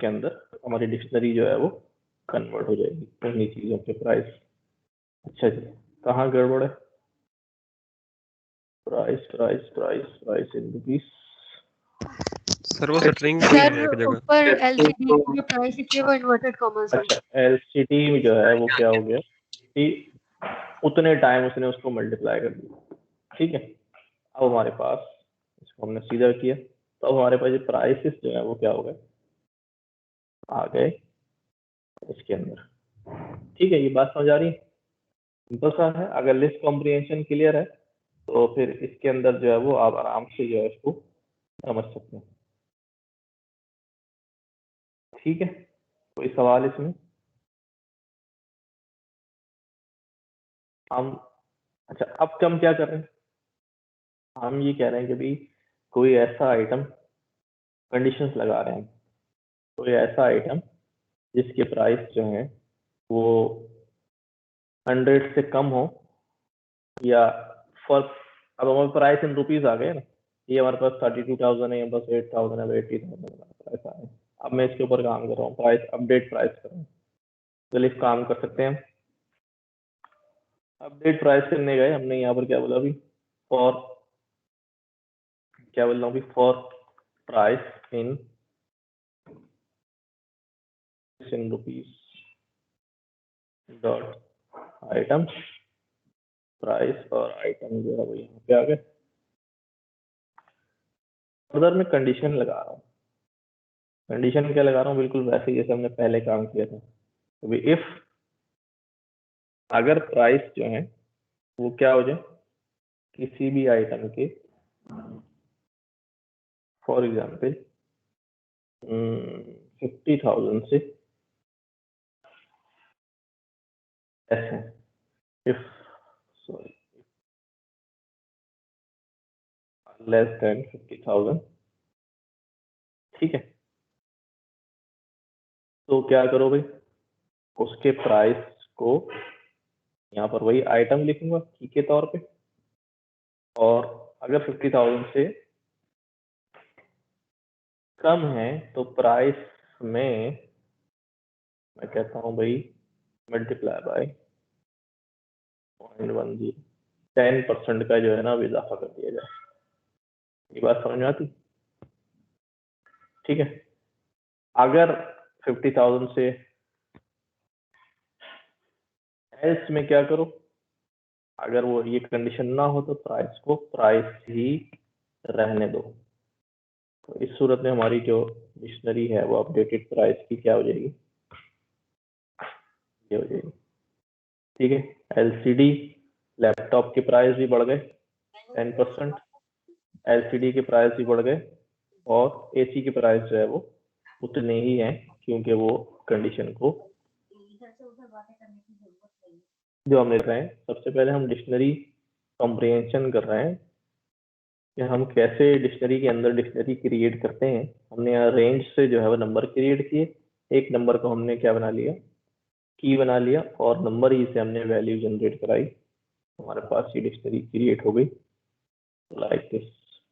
उसके अंदर हमारी डिक्शनरी जो है वो कन्वर्ट हो जाएगी उन्हीं चीज़ों के प्राइस। अच्छा जी, कहाँ गड़बड़ है? Price price price price in rupees. Sir वो स्ट्रिंग भी है एक जगह। ऊपर एलसीडी में प्राइस लिखे हुए इन्वर्टेड कॉमर्स। अच्छा, एलसीडी में जो है वो क्या हो गया कि उतने टाइम उसने उसको मल्टीप्लाई कर दिया। ठीक है, अब हमारे पास इसको हमने सीधा किया तो अब हमारे पास ये प्राइसेस जो है वो क्या हो गए, आ गए इसके अंदर। ठीक है, ये बात समझ आ रही है? सिंपल सा है। अगर लिस्ट कॉम्प्रिहेंशन क्लियर है तो फिर इसके अंदर जो है वो आप आराम से जो है इसको समझ सकते हैं। ठीक है, कोई सवाल इसमें? हम अच्छा, अब हम क्या कर रहे हैं, हम ये कह रहे हैं कि भाई कोई ऐसा आइटम, कंडीशंस लगा रहे हैं, कोई ऐसा आइटम जिसके प्राइस जो है वो 100 से कम हो, या फॉर, अब हमारे प्राइस इन रुपीज आ गए ना, ये हमारे पास 32,000 है, बस 8,000 है, 80,000 ऐसा है। अब मैं इसके ऊपर काम कर रहा हूँ, प्राइस अपडेट प्राइस कर रहा हूँ। चलिए तो काम कर सकते हैं। अपडेट प्राइस करने गए, हमने यहाँ पर क्या बोला अभी, फॉर, क्या बोल रहा हूँ अभी, for price in rupees dot item, price और आइटम जो है वो यहाँ पे आ गए। फर्दर में कंडीशन लगा रहा हूँ। कंडीशन क्या लगा रहा हूँ, बिल्कुल वैसे ही जैसे हमने पहले काम किया था। तो इफ, अगर प्राइस जो है वो क्या हो जाए किसी भी आइटम के, फॉर एग्जाम्पल 50,000 से ऐसे, इफ सॉरी लेस देन 50,000। ठीक है, तो क्या करो भाई, उसके प्राइस को यहाँ पर वही आइटम लिखूंगा की के तौर पे, और अगर 50,000 से कम है तो प्राइस में मैं कहता हूँ भाई मल्टीप्लाई बाय 0.10, 10% का जो है ना इजाफा कर दिया जाए। ये बात समझ में आती? ठीक है, अगर 50,000 से एल्स में क्या करो, अगर वो ये कंडीशन ना हो तो प्राइस को प्राइस ही रहने दो। तो इस सूरत में हमारी जो डिक्शनरी है वो अपडेटेड प्राइस की क्या हो जाएगी, ये हो जाएगी। ठीक है, एलसीडी लैपटॉप के प्राइस भी बढ़ गए 10%, एलसीडी के प्राइस भी बढ़ गए, और एसी के प्राइस जो है वो उतने ही हैं, क्योंकि वो कंडीशन को जो हम लिख रहे हैं, सबसे पहले हम डिक्शनरी कॉम्प्रिहेंशन कर रहे हैं कि हम कैसे डिक्शनरी के अंदर डिक्शनरी क्रिएट करते हैं। हमने यहाँ रेंज से जो है वो नंबर क्रिएट किए, एक नंबर को हमने क्या बना लिया, की बना लिया, और नंबर ही से हमने वैल्यू जनरेट कराई, हमारे पास ये डिक्शनरी क्रिएट हो गई लाइक दिस।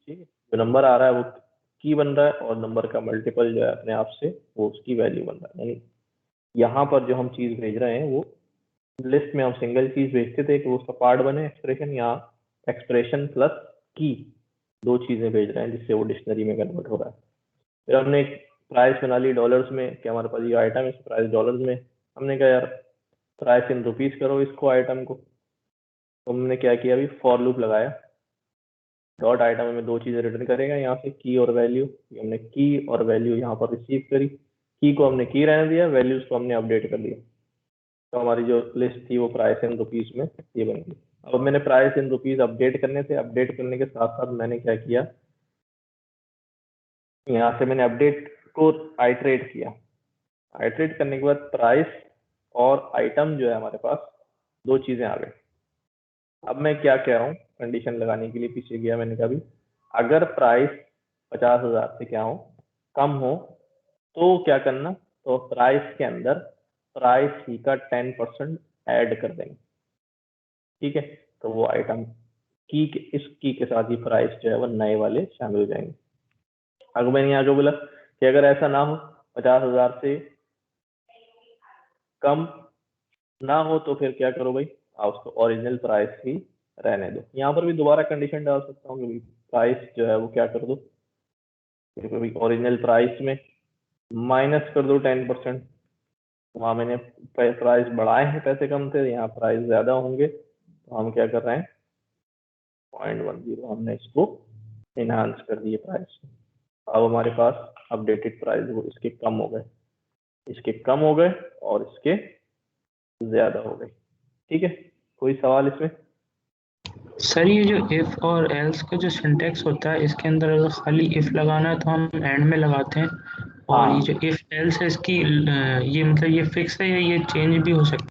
ठीक है, जो नंबर आ रहा है वो की बन रहा है, और नंबर का मल्टीपल जो है अपने आप से वो उसकी वैल्यू बन रहा है। यानी यहाँ पर जो हम चीज भेज रहे हैं वो लिस्ट में हम सिंगल चीज भेजते थे कि वो उसका पार्ट बने एक्सप्रेशन, यहाँ एक्सप्रेशन प्लस की दो चीजें भेज रहे हैं जिससे वो डिक्शनरी में कन्वर्ट हो रहा है। फिर हमने एक प्राइस बना ली डॉलर्स में कि हमारे पास ये आइटम है, प्राइस डॉलर्स में, हमने कहा यार प्राइस इन रुपीज करो इसको आइटम को। तो हमने क्या किया, अभी फॉर लूप लगाया, डॉट आइटम में दो चीजें रिटर्न करेगा, यहाँ से की और वैल्यू। हमने की और वैल्यू यहाँ पर रिसीव करी, की को हमने की रहने दिया, वैल्यूज को हमने अपडेट कर दिया। तो हमारी जो लिस्ट थी वो प्राइस इन रुपीज में ये बन गई। अब मैंने प्राइस इन रुपीज अपडेट करने थे, अपडेट करने के साथ साथ मैंने क्या किया, यहाँ से मैंने अपडेट को आइटरेट किया। आइटरेट करने के बाद प्राइस और आइटम जो है हमारे पास दो चीजें आ गई। अब मैं क्या कह रहा हूँ, कंडीशन लगाने के लिए पीछे गया, मैंने कहा भी अगर प्राइस 50,000 से क्या हो, कम हो, तो क्या करना, तो प्राइस के अंदर प्राइस ही का 10% ऐड कर देंगे। ठीक है, तो वो आइटम की इस की के साथ ही प्राइस जो है वो नए वाले शामिल हो जाएंगे। अगर मैंने यहाँ जो बोला कि अगर ऐसा ना हो 50,000 से कम ना हो तो फिर क्या करो भाई, आप उसको ओरिजिनल प्राइस ही रहने दो। यहाँ पर भी दोबारा कंडीशन डाल सकता हूँ कि भाई प्राइस जो है वो क्या कर दो, ओरिजिनल प्राइस में माइनस कर दो 10%। वहाँ मैंने प्राइस बढ़ाए हैं, पैसे कम थे, यहाँ प्राइस ज्यादा होंगे तो हम क्या कर रहे हैं 0.10 हमने इसको इनहांस कर दिए प्राइस। अब हमारे पास अपडेटेड प्राइस वो इसके कम हो गए, इसके कम हो गए और इसके ज्यादा हो गए। ठीक है, कोई सवाल इसमें? सर ये जो इफ और एल्स का जो सिंटेक्स होता है, इसके अंदर अगर खाली इफ लगाना है तो हम एंड में लगाते हैं, और हाँ। ये जो इफ एल्स है इसकी ये मतलब ये फिक्स है या ये चेंज भी हो सकता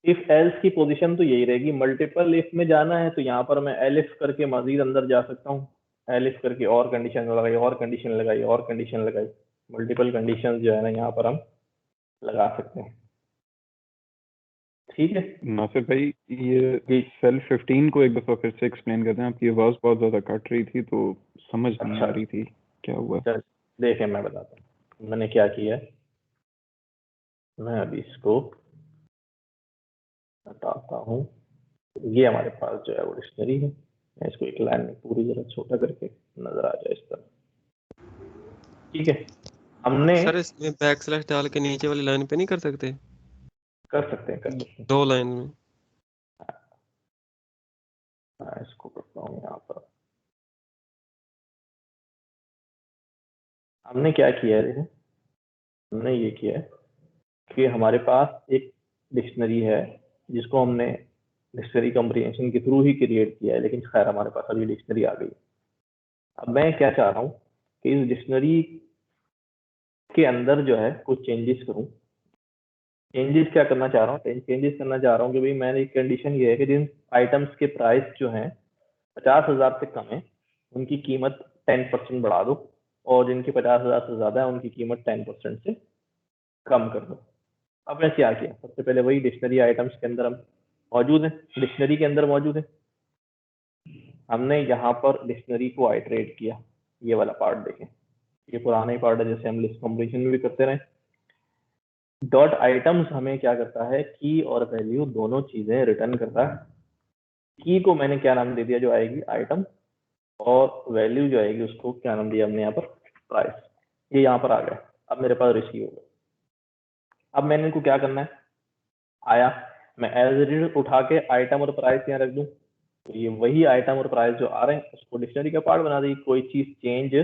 इफ एल्स की पोजीशन तो यही रहेगी। मल्टीपल इफ में जाना है तो यहाँ पर मैं एलिफ करके मजीद अंदर जा सकता हूँ, एलिफ करके और कंडीशन लगाई और कंडीशन लगाई और कंडीशन लगाई, मल्टीपल कंडीशन जो है ना यहाँ पर हम लगा सकते हैं। ठीक है नासिर भाई, ये सेल 15 को एक दफा फिर से एक्सप्लेन करते हैं, आपकी आवाज बहुत ज्यादा कट रही थी तो समझ नहीं आ रही थी क्या हुआ। चल देखें, मैं बताता हूँ मैंने क्या किया है। मैं अभी इसको हटाता हूँ। ये हमारे पास जो है वो डिक्शनरी है, मैं इसको एक लाइन में पूरी जरा छोटा करके नजर आ जाए इस तरह। ठीक है, हमने सर इसमें बैक स्लैश डाल के नीचे वाली लाइन पे नहीं कर सकते? कर सकते हैं, कर सकते हैं। 2 लाइन में। मैं इसको करता हूँ यहाँ पर। हमने क्या किया है, देखो हमने ये किया है कि हमारे पास एक डिक्शनरी है जिसको हमने डिक्शनरी कॉम्प्रिहेंशन के थ्रू ही क्रिएट किया है, लेकिन खैर हमारे पास अभी डिक्शनरी आ गई। अब मैं क्या चाह रहा हूँ कि इस डिक्शनरी के अंदर जो है कुछ चेंजेस करूँ। चेंजेस क्या करना चाह रहा हूँ, चेंजेस करना चाह रहा हूँ कि भाई मैंने एक कंडीशन ये है कि जिन आइटम्स के प्राइस जो हैं 50,000 से कम है उनकी कीमत 10% बढ़ा दो, और जिनकी 50,000 से ज्यादा है उनकी कीमत 10% से कम कर दो। अब मैं क्या किया, सबसे पहले वही डिक्शनरी आइटम्स के अंदर हम मौजूद है, डिक्शनरी के अंदर मौजूद है, हमने यहाँ पर डिक्शनरी को आइटरेट किया। ये वाला पार्ट देखें, ये पुराना ही पार्ट है जैसे हम लिस्ट कॉम्प्रिहेंशन में भी करते रहे। डॉट आइटम्स हमें क्या करता है, की और वैल्यू दोनों चीजें रिटर्न करता है। की को मैंने क्या नाम दे दिया, जो आएगी आइटम, और वैल्यू जो आएगी उसको क्या नाम दिया हमने यहाँ पर, प्राइस। ये यहाँ पर आ गया, अब मेरे पास रिसीव हो गया। अब मैंने इनको क्या करना है, आया मैं एज इट इज उठा के आइटम और प्राइस यहाँ रख दूं, तो ये वही आइटम और प्राइस जो आ रहे हैं उसको डिक्शनरी का पार्ट बना दी, कोई चीज चेंज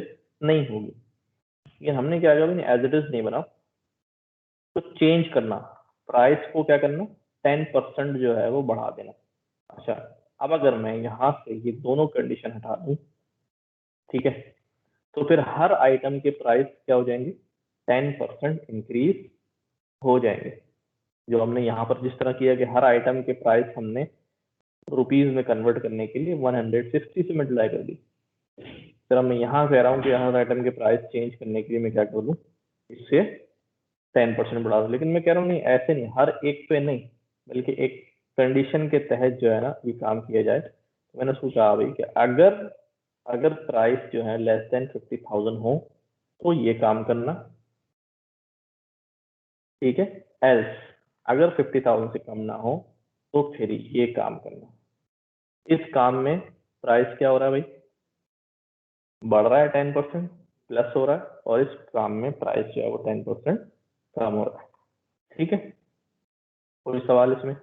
नहीं होगी। ये हमने क्या किया, एज इट इज नहीं बना, तो चेंज करना, प्राइस को क्या करना 10% जो है वो बढ़ा देना। अच्छा, अब अगर मैं यहाँ से ये दोनों कंडीशन हटा दूं, ठीक है, तो फिर हर आइटम के प्राइस क्या हो जाएंगे, 10% इंक्रीज हो जाएंगे। जो हमने यहाँ पर जिस तरह किया कि हर आइटम के प्राइस हमने रुपीज में कन्वर्ट करने के लिए 160 से मल्टीप्लाई कर दी। फिर मैं यहाँ कह रहा हूँ कि हर आइटम के प्राइस चेंज करने के लिए मैं क्या कर दूँ, इससे 10% बढ़ा दूँ। लेकिन मैं कह रहा हूँ नहीं, ऐसे नहीं, हर एक पे नहीं, बल्कि एक कंडीशन के तहत जो है ना ये काम किया जाए। तो मैंने सोचा भाई कि अगर प्राइस जो है लेस देन 50,000 हो तो ये काम करना, ठीक है, एल्स अगर 50,000 से कम ना हो तो फिर ये काम करना। इस काम में प्राइस क्या हो रहा है भाई, बढ़ रहा है 10%, प्लस हो रहा है, और इस काम में प्राइस जो है वो 10% कम हो रहा है। ठीक है, कोई सवाल इसमें?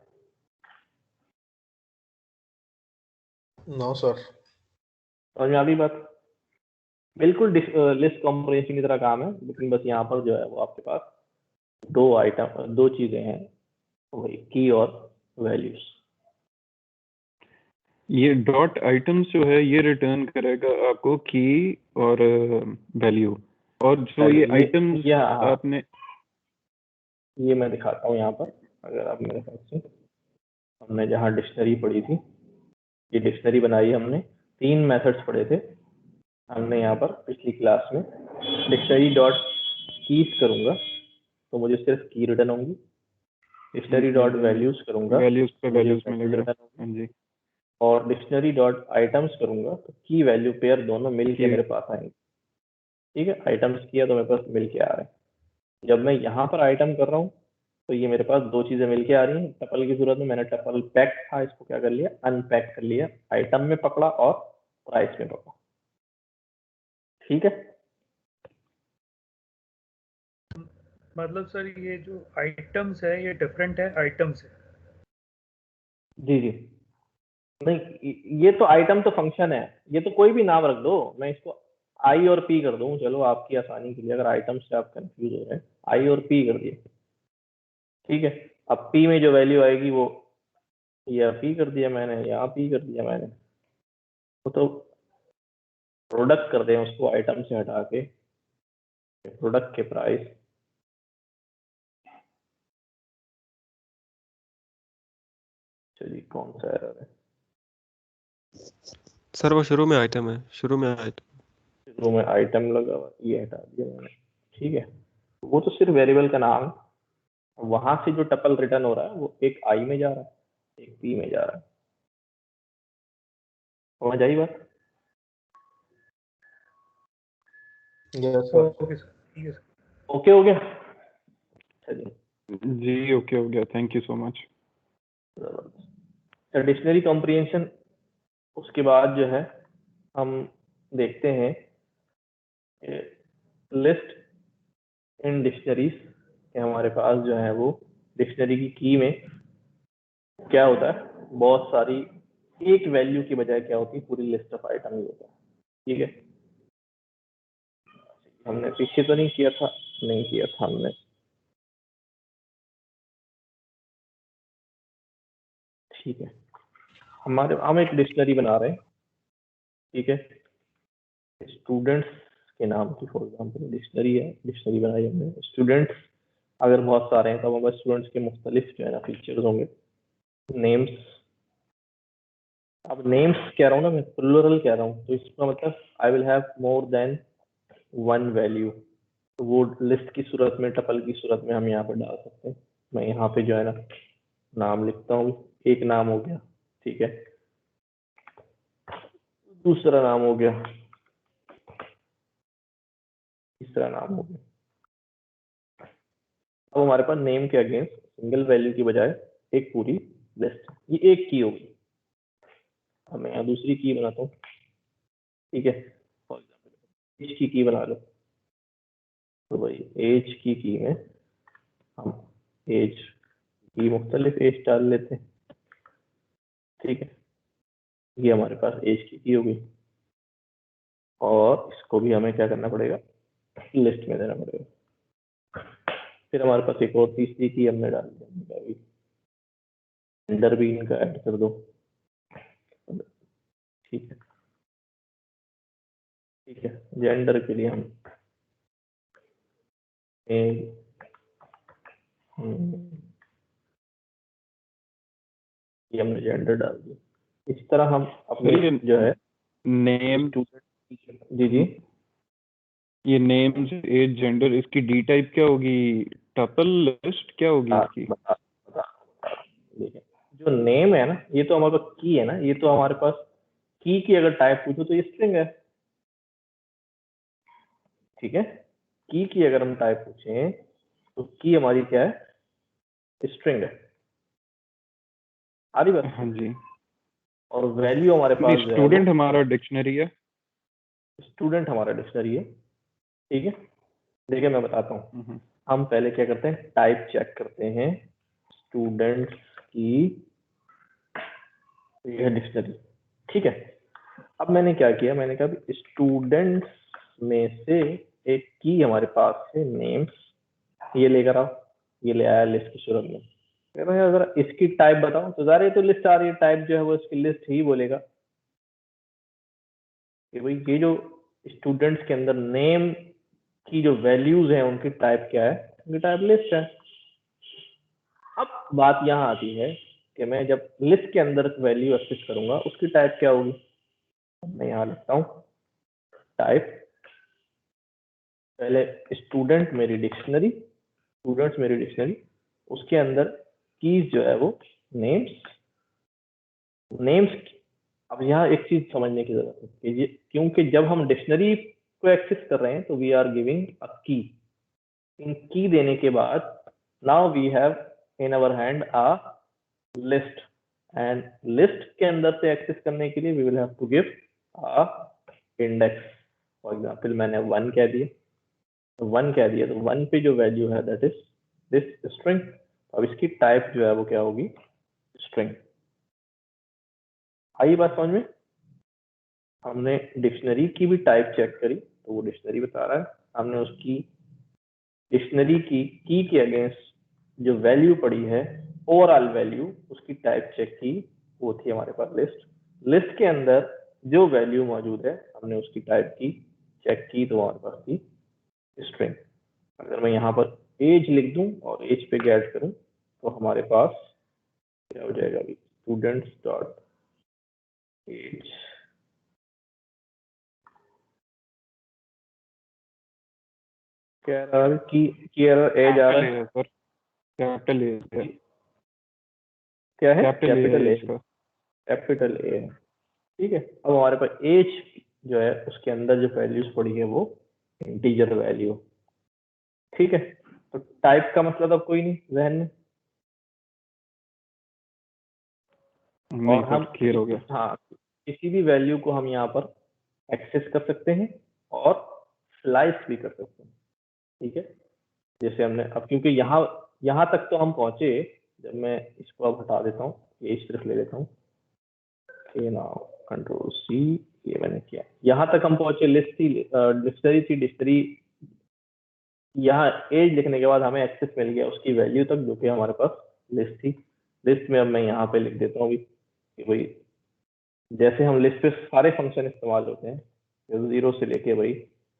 No sir. समझ में आ गई बात? बिल्कुल लिस्ट कॉम्प्रिहेंशन की तरह काम है, लेकिन बस यहाँ पर जो है वो आपके पास दो चीजें हैं, वही की और वैल्यूज। ये डॉट आइटम्स जो है ये रिटर्न करेगा आपको की और वैल्यू, और जो ये आइटम्स आपने, ये मैं दिखाता हूँ यहाँ पर। अगर आप मेरे पास से, हमने जहाँ डिक्शनरी पढ़ी थी, ये डिक्शनरी बनाई हमने, 3 मेथड्स पढ़े थे हमने यहाँ पर पिछली क्लास में। डिक्शनरी डॉट कीज करूंगा तो मुझे सिर्फ की रिटर्न होंगी, डिक्शनरी डॉट वैल्यूज करूंगा वैल्यूज पे वैल्यूज मिलेगा, हाँ जी, और डिक्शनरी डॉट आइटम्स करूंगा तो की वैल्यू पेयर दोनों मिलके मेरे पास आएंगे। ठीक है, आइटम्स किया तो मेरे पास मिल के आ रहा है। जब मैं यहाँ पर आइटम कर रहा हूँ तो ये मेरे पास दो चीजें मिलके आ रही हैं। टपल की सूरत में मैंने टपल पैक था, इसको क्या कर लिया, अनपैक कर लिया, आइटम में पकड़ा और प्राइस में पकड़ा। ठीक है, मतलब सर ये जो आइटम्स है ये डिफरेंट है आइटम से? जी जी, नहीं ये तो आइटम तो फंक्शन है, ये तो कोई भी नाम रख दो, मैं इसको आई और पी कर दूं, चलो आपकी आसानी के लिए, अगर आइटम से आप कंफ्यूज हो रहे हैं, आई और पी कर दिए। ठीक है, अब पी में जो वैल्यू आएगी वो या पी कर दिया मैंने, या पी कर दिया मैंने, वो तो प्रोडक्ट कर दें उसको आइटम से हटा के, प्रोडक्ट के प्राइस। चलिए कौन सा एरर है, सर वो शुरू में आइटम है, शुरू में आइटम। शुरू में आइटम लगा हुआ, ये हटा दिया मैंने। ठीक है, वो तो सिर्फ वेरिएबल का नाम है, वहां से जो टपल रिटर्न हो रहा है वो एक आई में जा रहा है, एक पी में जा रहा है। समझ आई बात? Yes sir. ओके सर, ठीक है सर। ओके हो गया, चलिए जी ओके हो गया, thank you so much. Dictionary comprehension. उसके बाद जो है हम देखते हैं लिस्ट इन डिक्शनरीज के, हमारे पास जो है वो डिक्शनरी की में क्या होता है, बहुत सारी एक वैल्यू की बजाय क्या होती है, पूरी लिस्ट ऑफ आइटम ही होता है। ठीक है, हमने पीछे तो नहीं किया था, नहीं किया था हमने। ठीक है, हम एक डिक्शनरी बना रहे हैं। ठीक है, स्टूडेंट्स के नाम की फॉर एग्जाम्पल डिक्शनरी है, डिक्शनरी बनाई हमने। स्टूडेंट्स अगर बहुत सारे हैं तो हमारे स्टूडेंट्स के मुख्तलिफ जो है ना फीचर्स होंगे। नेम्स, अब नेम्स कह रहा हूँ ना मैं, प्लूरल कह रहा हूँ, तो इसका मतलब I will have more than one value, तो वो लिस्ट की सूरत में, टपल की सूरत में हम यहाँ पर डाल सकते हैं। मैं यहाँ पे जो है ना नाम लिखता हूँ, एक नाम हो गया। ठीक है, दूसरा नाम हो गया, तीसरा नाम हो गया। अब हमारे पास नेम के अगेंस्ट सिंगल वैल्यू की बजाय एक पूरी लिस्ट, ये एक की होगी। अब मैं यहाँ दूसरी की बनाता हूँ। ठीक है, फॉर एग्जाम्पल एज की बना लो, तो भाई एज की में हम एज की मुख्तलिफ एज डाल लेते हैं। ठीक है, ये हमारे पास एज की हो गई, और इसको भी हमें क्या करना पड़ेगा, लिस्ट में देना पड़ेगा। फिर हमारे पास एक और तीसरी की हमने डाल दिया, जेंडर भी इनका ऐड कर दो। ठीक है, ठीक है, जेंडर के लिए हम ये हमने जेंडर डाल दिया। इस तरह हम अपने जो है नेम, जी जी, ये नेम एज जेंडर, इसकी डी टाइप क्या होगी, टपल लिस्ट क्या होगी इसकी? देखिए जो नेम है ना, ये तो हमारे पास की है ना, ये तो हमारे पास की अगर टाइप पूछो तो ये स्ट्रिंग है। ठीक है, की अगर हम टाइप पूछें तो की हमारी क्या है, स्ट्रिंग है। आ रही बात? हाँ जी। और वैल्यू हमारे पास स्टूडेंट हमारा डिक्शनरी है, स्टूडेंट हमारा डिक्शनरी है। ठीक है, देखिए मैं बताता हूँ। हम पहले क्या करते हैं, टाइप चेक करते हैं स्टूडेंट्स की, ये है डिक्शनरी। ठीक है, अब मैंने क्या किया, मैंने कहा स्टूडेंट्स में से एक की हमारे पास है नेम्स, ये लेकर आओ, ये ले आया लिस्ट की सूरत में। अगर इसकी टाइप बताऊं तो ज़ाहिर है तो लिस्ट आ रही है, टाइप जो है वो इसकी लिस्ट ही बोलेगा कि भाई ये जो स्टूडेंट्स के अंदर नेम की जो वैल्यूज हैं उनकी टाइप क्या है, उनकी टाइप लिस्ट है। अब बात यहाँ आती है कि मैं जब लिस्ट के अंदर वैल्यू एक्सेस करूंगा उसकी टाइप क्या होगी। मैं यहाँ लिखता हूँ टाइप, पहले स्टूडेंट मेरी डिक्शनरी, स्टूडेंट्स मेरी डिक्शनरी, उसके अंदर कीज जो है वो नेम्स। अब यहाँ एक चीज समझने की जरूरत है कि क्योंकि जब हम डिक्शनरी को एक्सेस कर रहे हैं तो वी आर गिविंग अ की। इन की देने के बाद now we have in our hand a list, and list के अंदर से एक्सेस करने के लिए we will have to give a index. For example मैंने 1 कह दिया, तो 1 कह दिया, तो 1 पे जो वैल्यू है दैट इज दिस स्ट्रिंग। अब इसकी टाइप जो है वो क्या होगी, स्ट्रिंग। आई बात समझ में? हमने डिक्शनरी की भी टाइप चेक करी तो वो डिक्शनरी बता रहा है, हमने उसकी डिक्शनरी की के अगेंस्ट जो वैल्यू पड़ी है ओवरऑल वैल्यू, उसकी टाइप चेक की, वो थी हमारे पास लिस्ट। लिस्ट के अंदर जो वैल्यू मौजूद है हमने उसकी टाइप की चेक की तो हमारे पास थी स्ट्रिंग। अगर मैं यहाँ पर एज लिख दूं और एज पे गेट करूं तो हमारे पास क्या हो जाएगा अभी, स्टूडेंट्स डॉट एज। एरर की एरर एज आ रहा है सर, कैपिटल ए क्या है, कैपिटल ए कैपिटल ए है। ठीक है, अब हमारे पास एज जो है उसके अंदर जो वैल्यूज पड़ी है वो इंटीजर वैल्यू। ठीक है, तो टाइप का मतलब अब कोई नहीं जहन में, और हम क्लियर हो गया। हाँ, किसी भी वैल्यू को हम यहाँ पर एक्सेस कर सकते हैं और स्लाइस भी कर सकते हैं। ठीक है, जैसे हमने अब क्योंकि यहाँ तक तो हम पहुंचे, जब मैं इसको अब हटा देता हूँ, ये सिर्फ ले लेता हूँ, कंट्रोल सी, ये मैंने किया, यहाँ तक हम पहुंचे, लिस्ट थी, डिक्शनरी थी, डिक्शनरी यहाँ एज लिखने के बाद हमें एक्सेस मिल गया उसकी वैल्यू तक जो कि हमारे पास लिस्ट थी। लिस्ट में अब मैं यहाँ पे लिख देता हूँ अभी कि भाई जैसे हम लिस्ट पे सारे फंक्शन इस्तेमाल होते हैं, 0 से लेके भाई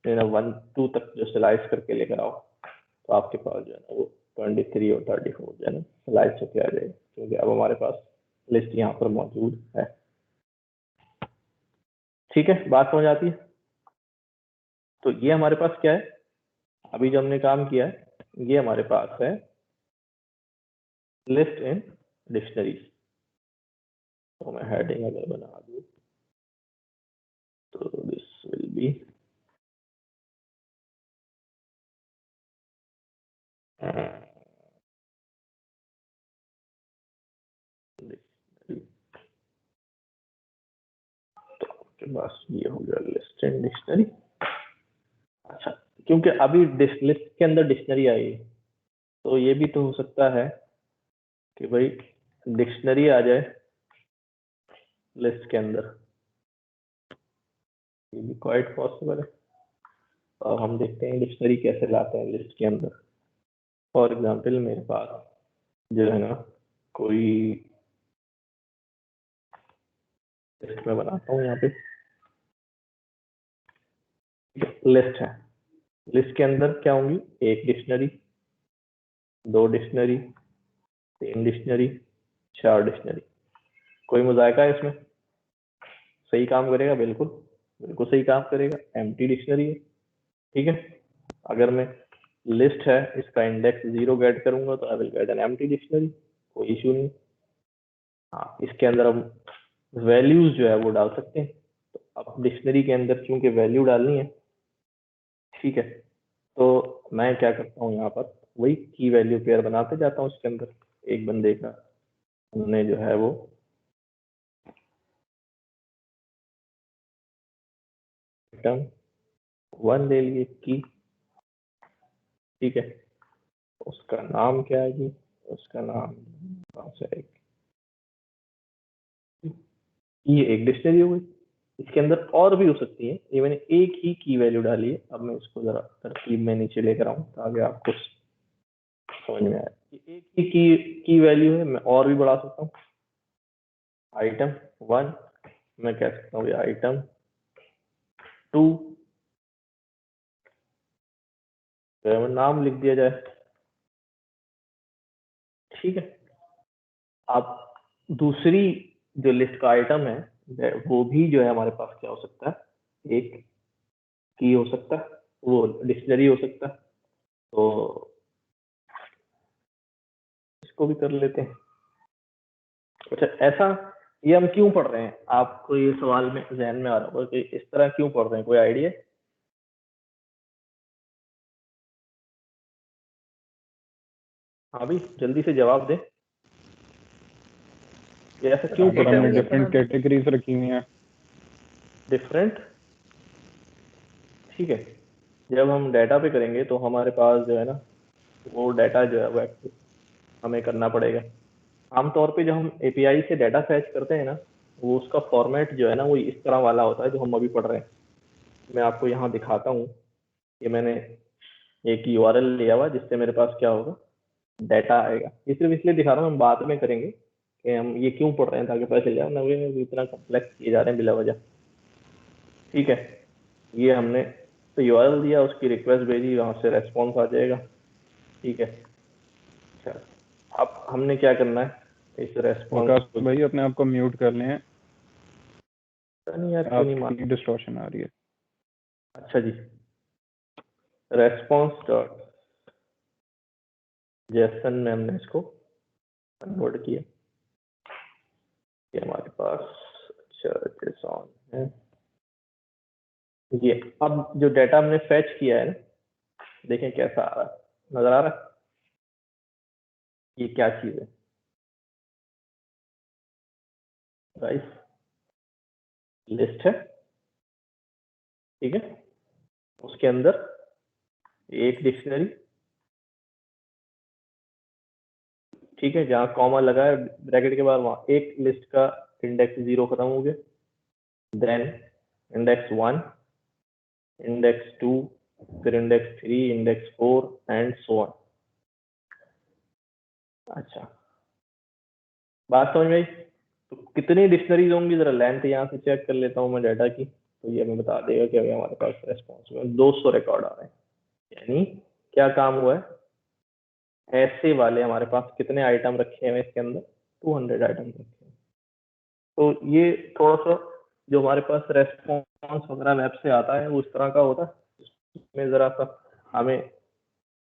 1 2 तक जो स्लाइस करके लेकर आओ तो आपके पास जो है ना वो 23 और 34 जो है ना स्लाइस होके आ जाएगा, क्योंकि अब हमारे पास लिस्ट यहाँ पर मौजूद है। ठीक है, बात समझ आती है? तो ये हमारे पास क्या है, अभी जो हमने काम किया है, ये हमारे पास है लिस्ट इन डिक्शनरीज। तो मैं हेडिंग अगर बना दूं तो दिस विल बी तो आपके पास ये हो गया लिस्ट इन डिक्शनरी। अच्छा, क्योंकि अभी लिस्ट के अंदर डिक्शनरी आई है तो ये भी तो हो सकता है कि भाई डिक्शनरी आ जाए लिस्ट के अंदर, ये भी क्वाइट पॉसिबल है। और हम देखते हैं डिक्शनरी कैसे लाते हैं लिस्ट के अंदर। फॉर एग्जांपल मेरे पास जो है ना कोई लिस्ट में बनाता हूँ, यहाँ पे लिस्ट है, लिस्ट के अंदर क्या होंगी, 1 डिक्शनरी, 2 डिक्शनरी, 3 डिक्शनरी, 4 डिक्शनरी। कोई मुजायका है इसमें? सही काम करेगा, बिल्कुल बिल्कुल सही काम करेगा, एम्प्टी डिक्शनरी है। ठीक है, अगर मैं लिस्ट है इसका इंडेक्स 0 गेट करूंगा तो I will get an empty dictionary, कोई इशू नहीं। हाँ, इसके अंदर हम वैल्यूज जो है वो डाल सकते हैं। तो अब डिक्शनरी के अंदर क्योंकि वैल्यू डालनी है, ठीक है, तो मैं क्या करता हूँ यहाँ पर वही की वैल्यू पेयर बनाते जाता हूँ। इसके अंदर एक बंदे का हमने जो है वो आइटम 1 ले लिए की, ठीक है, उसका नाम क्या है जी, उसका नाम ये एक डिक्शनरी हो गई। इसके अंदर और भी हो सकती है, ये मैंने एक ही की वैल्यू डाली है। अब मैं इसको जरा तरतीब में नीचे लेकर आऊँ ताकि आपको समझ में आए। एक ही की वैल्यू है, मैं और भी बढ़ा सकता हूँ। आइटम 1 मैं कह सकता हूँ आइटम 2, तो नाम लिख दिया जाए। ठीक है, अब दूसरी जो लिस्ट का आइटम है वो भी जो है हमारे पास क्या हो सकता है, एक की हो सकता है, वो डिक्शनरी हो सकता है। तो इसको भी कर लेते हैं। अच्छा, ऐसा ये हम क्यों पढ़ रहे हैं, आपको ये सवाल में जहन में आ रहा होगा कि इस तरह क्यों पढ़ रहे हैं, कोई आइडिया? हाँ भी जल्दी से जवाब दे, ये ऐसा क्यों ऊपर पता हमने है? डिफरेंट कैटेगरीज रखी हुई हैं। डिफरेंट, ठीक है। जब हम डाटा पे करेंगे तो हमारे पास जो है ना वो डाटा जो है वो एक्सेस हमें करना पड़ेगा। आमतौर पे जब हम एपीआई से डाटा फैच करते हैं ना, वो उसका फॉर्मेट जो है ना वो इस तरह वाला होता है जो हम अभी पढ़ रहे हैं। मैं आपको यहाँ दिखाता हूँ, ये मैंने एक यूआरएल लिया हुआ जिससे मेरे पास क्या होगा, डाटा आएगा। ये सिर्फ इसलिए दिखा रहा हूँ, हम बाद में करेंगे कि हम ये क्यों पढ़ रहे हैं ताकि पता चल जाए ना वे इतना कॉम्प्लेक्स किए जा रहे हैं बिला वजह। ठीक है, ये हमने तो यूआरएल दिया, उसकी रिक्वेस्ट भेजी, वहां से रेस्पॉन्स आ जाएगा। ठीक है, अच्छा अब हमने क्या करना है इस रेस्पॉन्स को। भाई अपने आप को म्यूट कर लें, नहीं यार क्यों नहीं मान, आपकी डिस्टॉर्शन आ रही है। अच्छा जी, रेस्पॉन्स डॉट जेसन में हमने इसको कन्वर्ट किया, ये हमारे पास अच्छा जेसन है। ये अब जो डाटा हमने फैच किया है ना, देखें कैसा आ रहा है, नजर आ रहा है? ये क्या चीज है गाइस? लिस्ट है, ठीक है, उसके अंदर एक डिक्शनरी, ठीक है, जहाँ कॉमा लगा है ब्रैकेट के बाद वहां एक लिस्ट का इंडेक्स 0 खत्म हो गया, देन इंडेक्स 1, इंडेक्स 2, फिर index 3, index 4 and so on. अच्छा बात समझ में आई? तो कितनी डिक्शनरीज होंगी, जरा लेंथ यहाँ से चेक कर लेता हूँ मैं डाटा की, तो ये हमें बता देगा कि अभी हमारे पास रेस्पॉन्स में 200 रिकॉर्ड आ रहे हैं। यानी क्या काम हुआ है, ऐसे वाले हमारे पास कितने आइटम रखे हैं इसके अंदर, 200 आइटम रखे हैं। तो ये थोड़ा सा जो हमारे पास रेस्पॉन्स वगैरह वेब से आता है वो इस तरह का होता है, इसमें जरा सा हमें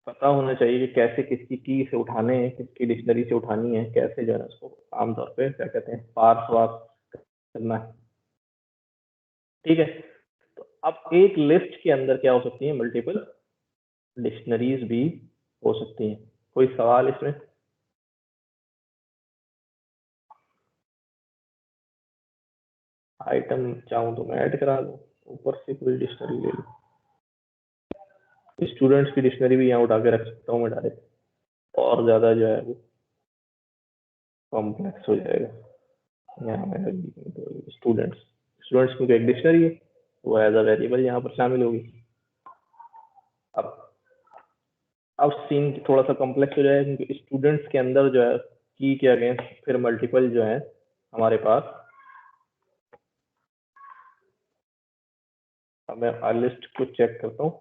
पता होना चाहिए कि कैसे किसकी की से उठाने हैं, किसकी डिक्शनरी से उठानी है, कैसे जो है उसको आमतौर पे क्या कहते हैं पार्स वार्स करना है। ठीक है, तो अब एक लिस्ट के अंदर क्या हो सकती है, मल्टीपल डिक्शनरीज भी हो सकती हैं। कोई सवाल इसमें? आइटम चाहूँ तो मैं ऐड करा दूँ, ऊपर से कोई डिक्शनरी ले लूँ, स्टूडेंट्स की डिक्शनरी भी यहाँ उठा के रख सकता हूँ मैं डायरेक्ट, और ज्यादा जो है वो कॉम्प्लेक्स हो जाएगा। यहाँ मैं स्टूडेंट्स स्टूडेंट्स की एक डिक्शनरी है, वो एज अ वेरिएबल यहाँ पर शामिल होगी। अब सीन थोड़ा सा कॉम्प्लेक्स हो जाएगा क्योंकि स्टूडेंट्स के अंदर जो है की के अगेंस्ट फिर मल्टीपल जो है हमारे पास। अब मैं लिस्ट को चेक करता हूँ,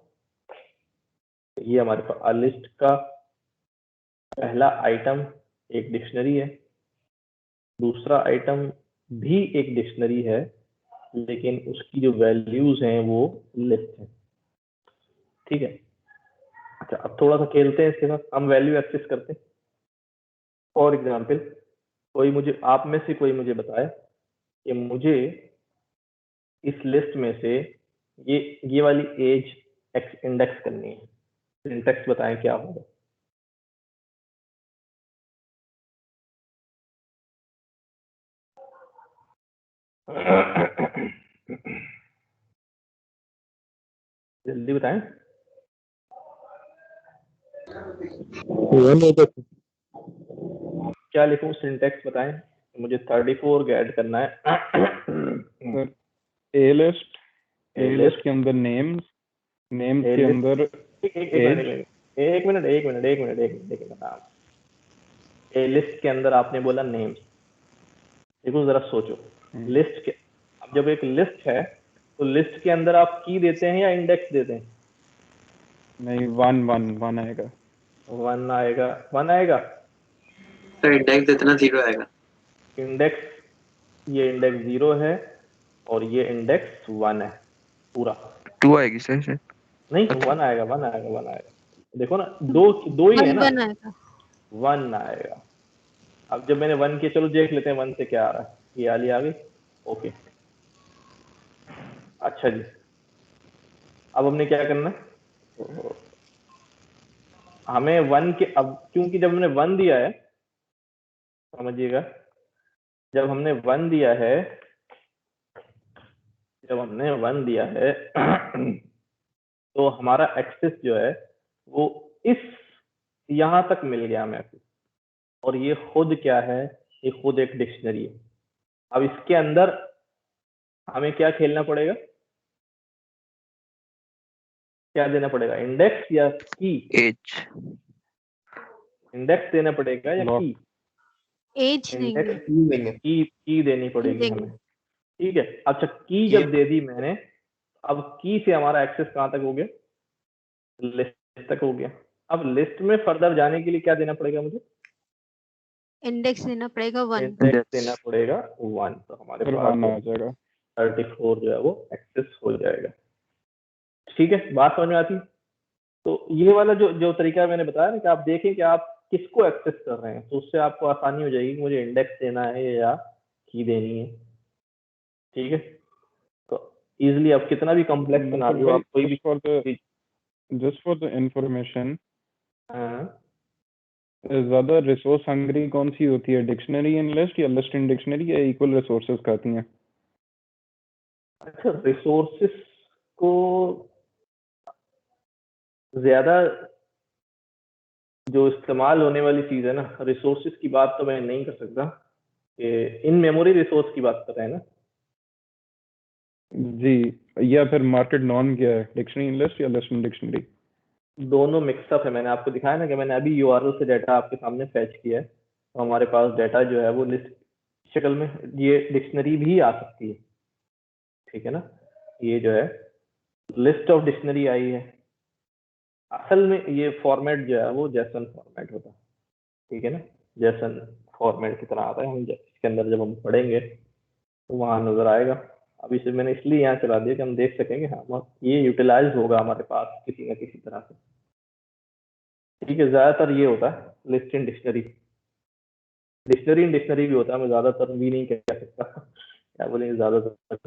ये हमारे पास लिस्ट का पहला आइटम एक डिक्शनरी है, दूसरा आइटम भी एक डिक्शनरी है, लेकिन उसकी जो वैल्यूज हैं वो लिस्ट है। ठीक है, अच्छा अब थोड़ा सा खेलते हैं इसके साथ, हम वैल्यू एक्सेस करते हैं। फॉर एग्जाम्पल कोई मुझे, आप में से कोई मुझे बताए कि मुझे इस लिस्ट में से ये वाली एज इंडेक्स करनी है, सिंटेक्स बताएं क्या होगा। जल्दी बताएं। क्या लिखूं, सिंटेक्स बताएं, मुझे 34 ऐड करना है। ए लिस्ट के अंदर नेम्स के अंदर एक मिनट ए लिस्ट के अंदर आपने बोला नेम्स, देखो जरा सोचो, लिस्ट के, अब जब एक लिस्ट है तो लिस्ट के अंदर आप की देते हैं या इंडेक्स देते हैं? नहीं, वन आएगा। वन आएगा तो इंडेक्स जितना 0 आएगा। इंडेक्स, ये इंडेक्स 0 है और ये इंडेक्स 1 है पूरा। 2 आएगी सर। नहीं अच्छा। 1 आएगा, देखो ना, दो ही है ना, 1 आएगा। 1 आएगा। अब जब मैंने 1 किया, चलो देख लेते हैं 1 से क्या आ रहा है, ये आली आ गई, ओके। अच्छा जी, अब हमने क्या करना है, हमें 1 के, अब क्योंकि जब हमने 1 दिया है, समझिएगा, जब हमने 1 दिया है तो हमारा एक्सेस जो है वो इस यहां तक मिल गया हमें, और ये खुद क्या है, ये खुद एक डिक्शनरी है। अब इसके अंदर हमें क्या खेलना पड़ेगा, क्या देना पड़ेगा, इंडेक्स या की? एज इंडेक्स देना पड़ेगा या की? एज इंडेक्स देंगे। की देनी पड़ेगी देंगे। हमें, ठीक है। अच्छा, की जब दे दी मैंने, अब की से हमारा एक्सेस कहां तक हो गया, लिस्ट तक हो गया। अब लिस्ट में फर्दर जाने के लिए क्या देना पड़ेगा मुझे, इंडेक्स देना पड़ेगा 1। इंडेक्स देना पड़ेगा 1, तो हमारे फिर पास 1 आ जाएगा। 34 जो है वो एक्सेस हो जाएगा। ठीक है, बात समझ में आती? तो ये वाला जो तरीका मैंने बताया ना, कि आप देखें कि आप किसको एक्सेस कर रहे हैं, तो उससे आपको आसानी हो जाएगी कि मुझे इंडेक्स देना है या की देनी है। ठीक है, तो इजीली आप कितना भी कॉम्प्लेक्स बना दो, आप कोई भी जस्ट फॉर द इंफॉर्मेशन, हाँ, ज्यादा रिसोर्स हंग्री कौन सी होती है, डिक्शनरी इन लिस्ट या लिस्ट इन डिक्शनरी, या इक्वल रिसोर्सेज खाती हैं? अच्छा, रिसोर्सेस को ज्यादा जो इस्तेमाल होने वाली चीज है ना, रिसोर्सेज की बात तो मैं नहीं कर सकता, इन मेमोरी रिसोर्स की बात कर रहे हैं ना जी, या फिर मार्केट नॉर्म क्या है, डिक्शनरी इन लिस्ट या लिस्ट इन डिक्शनरी? दोनों मिक्सअप है। मैंने आपको दिखाया ना कि मैंने अभी यूआरएल से डाटा आपके सामने फैच किया है, तो हमारे पास डाटा जो है वो लिस्ट शक्ल में, ये डिक्शनरी भी आ सकती है, ठीक है ना। ये जो है लिस्ट ऑफ डिक्शनरी आई है, असल में ये फॉर्मेट जो है वो जेसन फॉर्मेट होता है, ठीक है ना। जेसन फॉर्मेट की तरह आता है, हम इसके अंदर जब हम पढ़ेंगे तो वहां नजर आएगा। अब इसे मैंने इसलिए यहाँ चला दिया कि हम देख सकेंगे, हाँ ये यूटिलाइज होगा हमारे पास किसी न किसी तरह से। ठीक है, ज्यादातर ये होता है list in dictionary, dictionary in dictionary भी होता है, मैं ज्यादातर भी नहीं कह सकता, क्या बोलेंगे, ज्यादातर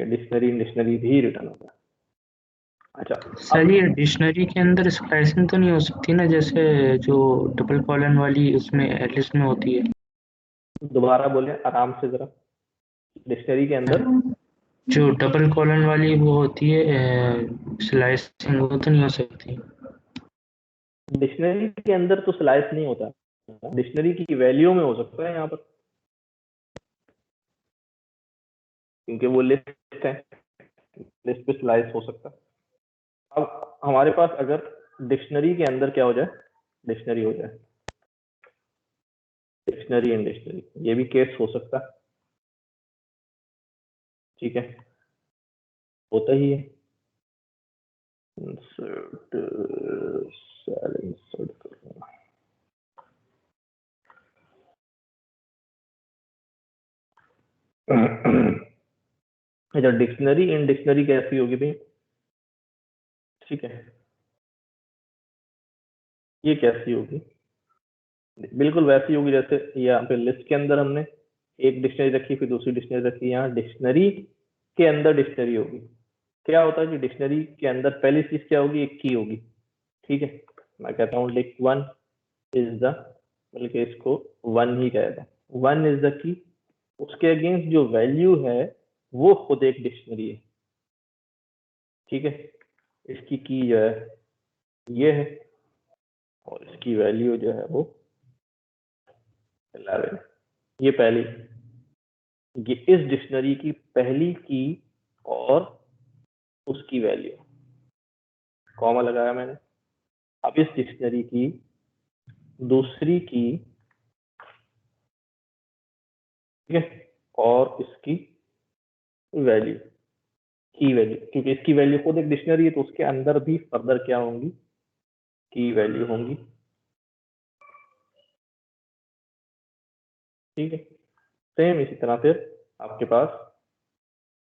डिक्शनरी इन डिक्शनरी भी रिटर्न होता है। अच्छा, सर ये डिक्शनरी के अंदर स्प्लाइसिंग तो नहीं हो सकती ना, जैसे जो डबल कॉलन वाली उसमें एटलिस्ट में होती है? दोबारा बोले आराम से जरा, डिक्शनरी के अंदर जो डबल कॉलन वाली वो होती है स्लाइसिंग, वो तो नहीं हो सकती? डिक्शनरी के अंदर तो स्लाइस नहीं होता, डिक्शनरी की वैल्यू में हो सकता है यहाँ पर, क्योंकि वो लिस्ट है, लिस्ट पे स्लाइस हो सकता है। अब हमारे पास अगर डिक्शनरी के अंदर क्या हो जाए, डिक्शनरी हो जाए, डिक्शनरी एंड डिक्शनरी, ये भी केस हो सकता है, ठीक है, होता ही है। इंसर्ट सेल, इंसर्ट करना, अच्छा, डिक्शनरी इन डिक्शनरी कैसी होगी भाई, ठीक है, ये कैसी होगी, बिल्कुल वैसी होगी जैसे यहाँ पे लिस्ट के अंदर हमने एक डिक्शनरी रखी, फिर दूसरी डिक्शनरी रखी, यहाँ डिक्शनरी के अंदर डिक्शनरी होगी। क्या होता है कि डिक्शनरी के अंदर पहली चीज क्या होगी, एक की होगी, ठीक है। मैं कहता हूँ लिक 1 इज द, बल्कि इसको 1 ही कहता है, 1 इज द की, उसके अगेंस्ट जो वैल्यू है वो खुद एक डिक्शनरी है, ठीक है। इसकी की जो है ये है, और इसकी वैल्यू जो है वो 11, ये पहली, ये इस डिक्शनरी की पहली की और उसकी वैल्यू, कॉमा लगाया मैंने। अब इस डिक्शनरी की दूसरी की, ठीक है, और इसकी वैल्यू, की वैल्यू, क्योंकि इसकी वैल्यू खुद एक डिक्शनरी है तो उसके अंदर भी फर्दर क्या होंगी, की वैल्यू होंगी, ठीक है। सेम इसी तरह फिर आपके पास,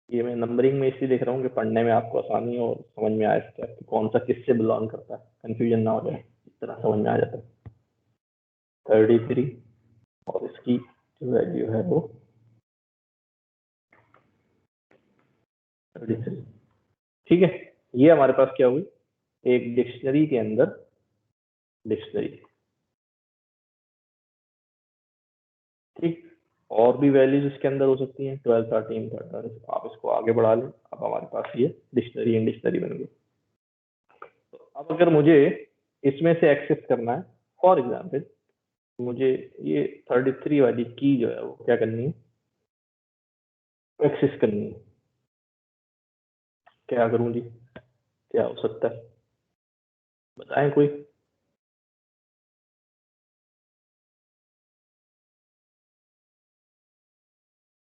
ये मैं नंबरिंग में इसलिए देख रहा हूँ कि पढ़ने में आपको आसानी हो और समझ में आए कि कौन सा किससे बिलोंग करता है, कंफ्यूजन ना हो जाए, इस तरह समझ में आ जाता है। 33 और इसकी जो वैल्यू है वो 33, ठीक है। ये हमारे पास क्या हुई, एक डिक्शनरी के अंदर डिक्शनरी। ठीक, और भी वैल्यूज इसके अंदर हो सकती हैं 12 13 13, आप इसको आगे बढ़ा लें, अब हमारे पास ये डिक्शनरी एंड डिक्शनरी बन गई। तो अब अगर मुझे इसमें से एक्सेस करना है, फॉर एग्जाम्पल मुझे ये 33 वाली की जो है वो क्या करनी है, एक्सेस करनी है, क्या करूं जी, क्या हो सकता है बताएं कोई।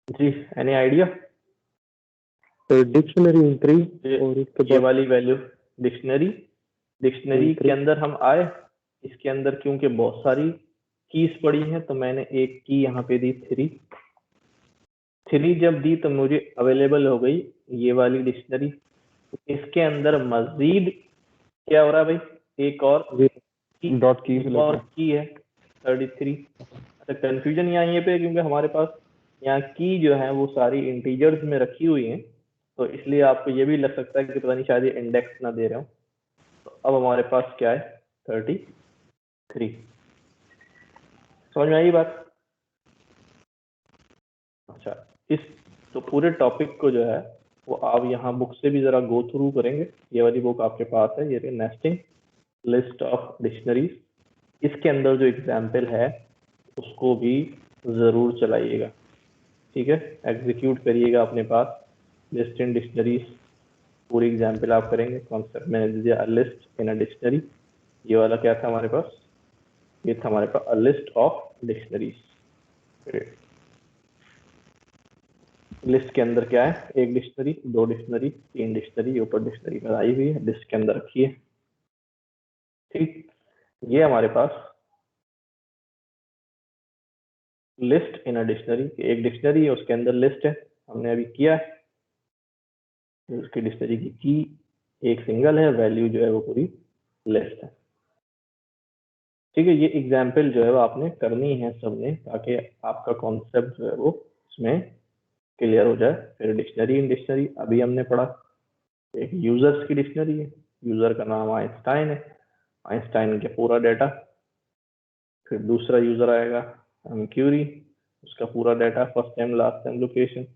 जी, एनी आइडिया? डिक्शनरी एंट्री और इसके ये बाद वाली वैल्यू डिक्शनरी के अंदर हम आए, इसके अंदर क्योंकि बहुत सारी कीज पड़ी हैं तो मैंने एक की यहाँ पे दी 3 जब दी तो मुझे अवेलेबल हो गई ये वाली डिक्शनरी। इसके अंदर मजीद क्या हो रहा है भाई, एक और डॉट की और की है 33। अच्छा, कंफ्यूजन यहाँ ये पे क्योंकि हमारे पास यहाँ की जो है वो सारी इंटीजर्स में रखी हुई हैं, तो इसलिए आपको ये भी लग सकता है कि पता नहीं शायद ये इंडेक्स ना दे रहे हो। तो अब हमारे पास क्या है 33, समझ में आई बात? अच्छा, इस तो पूरे टॉपिक को जो है वो आप यहाँ बुक से भी जरा गो थ्रू करेंगे। ये वाली बुक आपके पास है, ये नेस्टिंग लिस्ट ऑफ डिक्शनरीज, इसके अंदर जो एग्जाम्पल है उसको भी जरूर चलाइएगा, ठीक है, एग्जीक्यूट करिएगा अपने पास लिस्ट इन डिक्शनरीज, पूरी एग्जाम्पल आप करेंगे। कॉन्सेप्ट मैंने दे दिया लिस्ट इन अ डिक्शनरी, ये वाला क्या था हमारे पास, ये था हमारे पास a list of dictionaries. List के अंदर क्या है, एक डिक्शनरी, 2 डिक्शनरी, 3 डिक्शनरी, ऊपर डिक्शनरी बनाई हुई है, लिस्ट के अंदर रखी है। ठीक, ये हमारे पास लिस्ट इन अ डिक्शनरी, एक डिक्शनरी है उसके अंदर लिस्ट है, हमने अभी किया है, उसकी डिक्शनरी की एक सिंगल है, वैल्यू जो है वो पूरी लिस्ट है। ठीक है, ये एग्जाम्पल जो है वो आपने करनी है सबने, ताकि आपका कॉन्सेप्ट जो है वो उसमें क्लियर हो जाए। फिर डिक्शनरी इन डिक्शनरी अभी हमने पढ़ा, एक यूजर्स की डिक्शनरी है, यूजर का नाम आइंस्टाइन है, आइंस्टाइन का पूरा डाटा। फिर दूसरा यूजर आएगा क्यूरी, उसका पूरा data, first time last time location,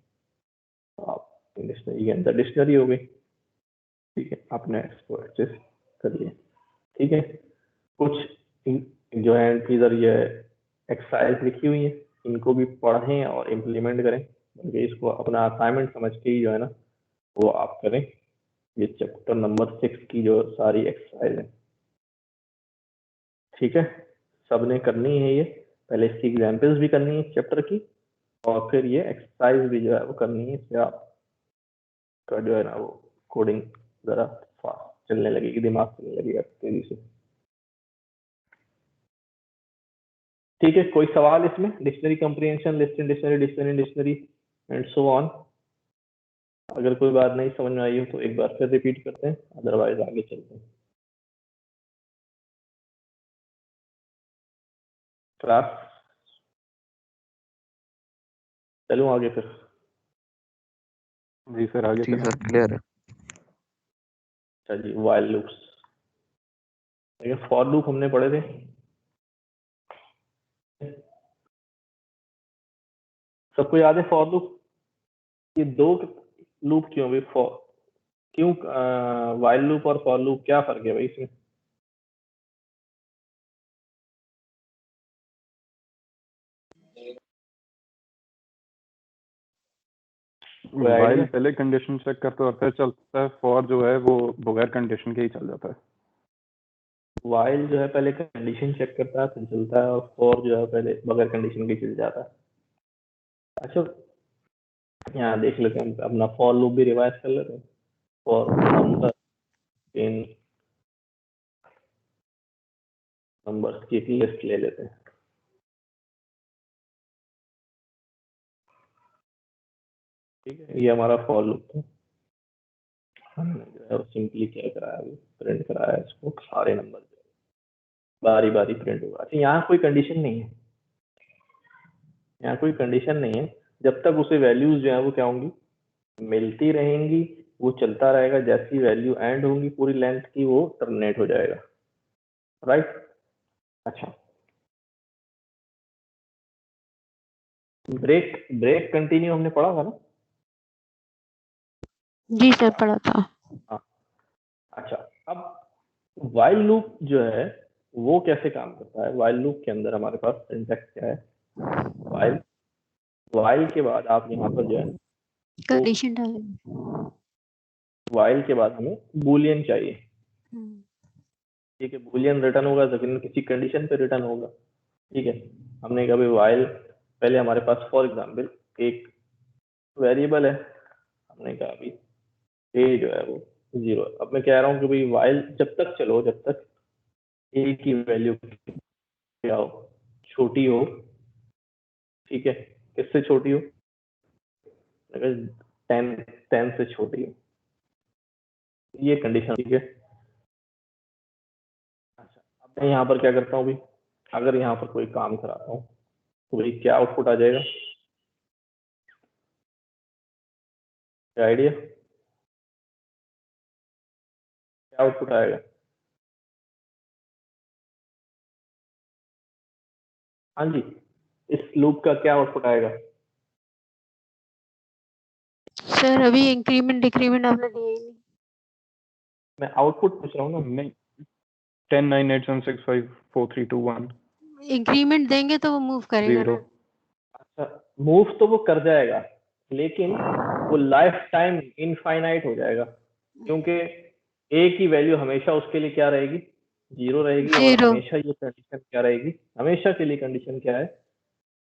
आप डिक्शनरी के अंदर डिक्शनरी हो गई। ठीक है, आपने इसको एक्सेस कर लिया। ठीक है, कुछ जो है इधर ये एक्सरसाइज लिखी हुई है, इनको भी पढ़ें और इम्प्लीमेंट करें, बल्कि इसको अपना असाइनमेंट समझ के ही जो है ना वो आप करें। ये चैप्टर नंबर 6 की जो सारी एक्सरसाइज है, ठीक है, सबने करनी है ये, पहले इसकी एग्जाम्पल्स भी करनी है चैप्टर की, और फिर ये एक्सरसाइज भी जो है वो करनी है, इससे आपका जो है ना वो कोडिंग जरा फास्ट चलने लगेगी, दिमाग चलने लगेगा तेजी से। ठीक है, कोई सवाल इसमें, dictionary comprehension, list in dictionary, dictionary in dictionary and so on. अगर कोई बात नहीं समझ में आई हो तो एक बार फिर रिपीट करते हैं, अदरवाइज आगे चलते हैं। क्लास चलूं आगे फिर? जी सर, आगे जी सर, क्लियर है। अच्छा जी, वाइल लूप्स, फॉर लूप हमने पढ़े थे, सबको याद है फॉर लूप? ये 2 लूप क्यों भाई, फॉर क्यों, वाइल लूप और फॉर लूप क्या फर्क है भाई इसमें? वाइल पहले कंडीशन चेक करता है फिर चलता है, फॉर जो है वो बगैर कंडीशन के ही चल जाता है। वाइल जो है पहले कंडीशन चेक करता है फिर चलता है, और फॉर जो है पहले बगैर कंडीशन के चल जाता है। अच्छा, यहाँ देख लेते हैं, अपना फॉर लूप भी रिवाइज कर लेते हैं। फॉर नंबर इन नंबर्स की एक लिस्ट ले लेते हैं। ठीक है, ये हमारा फॉर लूप था, हमने जो है सिंपली क्या कराया, अभी प्रिंट कराया इसको, सारे नंबर बारी बारी प्रिंट होगा। अच्छा, यहाँ कोई कंडीशन नहीं है, यहाँ कोई कंडीशन नहीं है, जब तक उसे वैल्यूज जो है वो क्या होंगी, मिलती रहेंगी, वो चलता रहेगा, जैसी वैल्यू एंड होंगी पूरी लेंथ की वो टर्मिनेट हो जाएगा, राइट। अच्छा, ब्रेक ब्रेक कंटिन्यू हमने पढ़ा था ना? जी सर पढ़ा था। हाँ, अच्छा, अब वाइल लूप जो है वो कैसे काम करता है? वाइल लूप के अंदर हमारे पास सिंटैक्स क्या है? वाइल के बाद आप यहाँ पर जो है कंडीशन डालें। वाइल के बाद हमें बूलियन चाहिए। ठीक है, बूलियन रिटर्न होगा लेकिन किसी कंडीशन पे रिटर्न होगा। ठीक है, हमने कहा भाई वाइल, पहले हमारे पास फॉर एग्जांपल एक वेरिएबल है, हमने कहा अभी ए जो है वो 0। अब मैं कह रहा हूँ कि भाई वाइल जब तक चलो जब तक ए की वैल्यू क्या हो, छोटी हो। ठीक है, किससे छोटी हो? अगर 10 से छोटी हो, ये कंडीशन। ठीक है, अच्छा, अब मैं यहाँ पर क्या करता हूँ भाई, अगर यहाँ पर कोई काम कराता हूँ तो भाई क्या आउटपुट आ जाएगा? क्या आइडिया, क्या आउटपुट आएगा? हाँ जी, इस लूप का क्या आउटपुट आएगा? सर अभी इंक्रीमेंट डिक्रीमेंट आपने दिए ही नहीं। मैं आउटपुट पूछ रहा हूँ ना। नहीं, 10 9 8 7 6 5 4 3 2 1 इंक्रीमेंट देंगे तो वो मूव करेगा 0। ना। अच्छा, मूव तो वो कर जाएगा लेकिन वो लाइफ टाइम इनफाइनाइट हो जाएगा, क्योंकि ए की वैल्यू हमेशा उसके लिए क्या रहेगी? 0 रहेगी। और 0 हमेशा ये कंडीशन क्या रहेगी? हमेशा के लिए कंडीशन क्या है?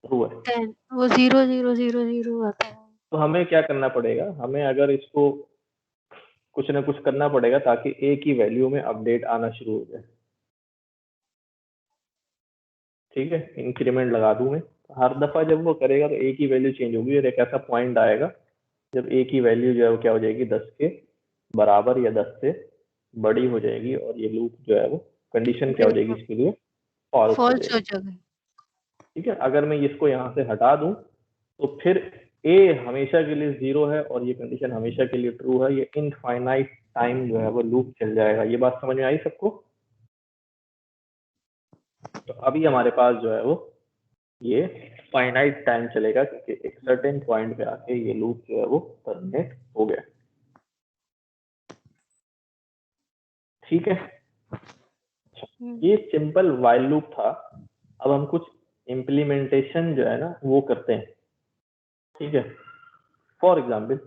ट्रू है। 10 वो 0 0 0 0 आता है। तो हमें क्या करना पड़ेगा? हमें अगर इसको कुछ ना कुछ करना पड़ेगा ताकि ए की वैल्यू में अपडेट आना शुरू हो जाए। ठीक है, इंक्रीमेंट लगा दूं मैं, हर दफा जब वो करेगा तो ए की वैल्यू चेंज होगी और एक ऐसा पॉइंट आएगा जब ए की वैल्यू जो है वो क्या हो जाएगी? 10 के बराबर या 10 से बड़ी हो जाएगी और ये लूप जो है वो कंडीशन क्या हो जाएगी इसके लिए? फॉल्स हो फॉल्स हो जाएगी। जाएगा। ठीक है, अगर मैं इसको यहाँ से हटा दूं तो फिर ए हमेशा के लिए 0 है और ये कंडीशन हमेशा के लिए ट्रू है। ये इनफाइनाइट टाइम जो है वो लूप चल जाएगा। ये बात समझ में आई सबको? तो अभी हमारे पास जो है वो ये फाइनाइट टाइम चलेगा क्योंकि एक सर्टेन पॉइंट पे आके ये लूप जो है वो टर्मिनेट हो गया। ठीक है, ये सिंपल वाइल लूप था। अब हम कुछ इम्प्लीमेंटेशन जो है ना वो करते हैं। ठीक है, फॉर एग्जाम्पल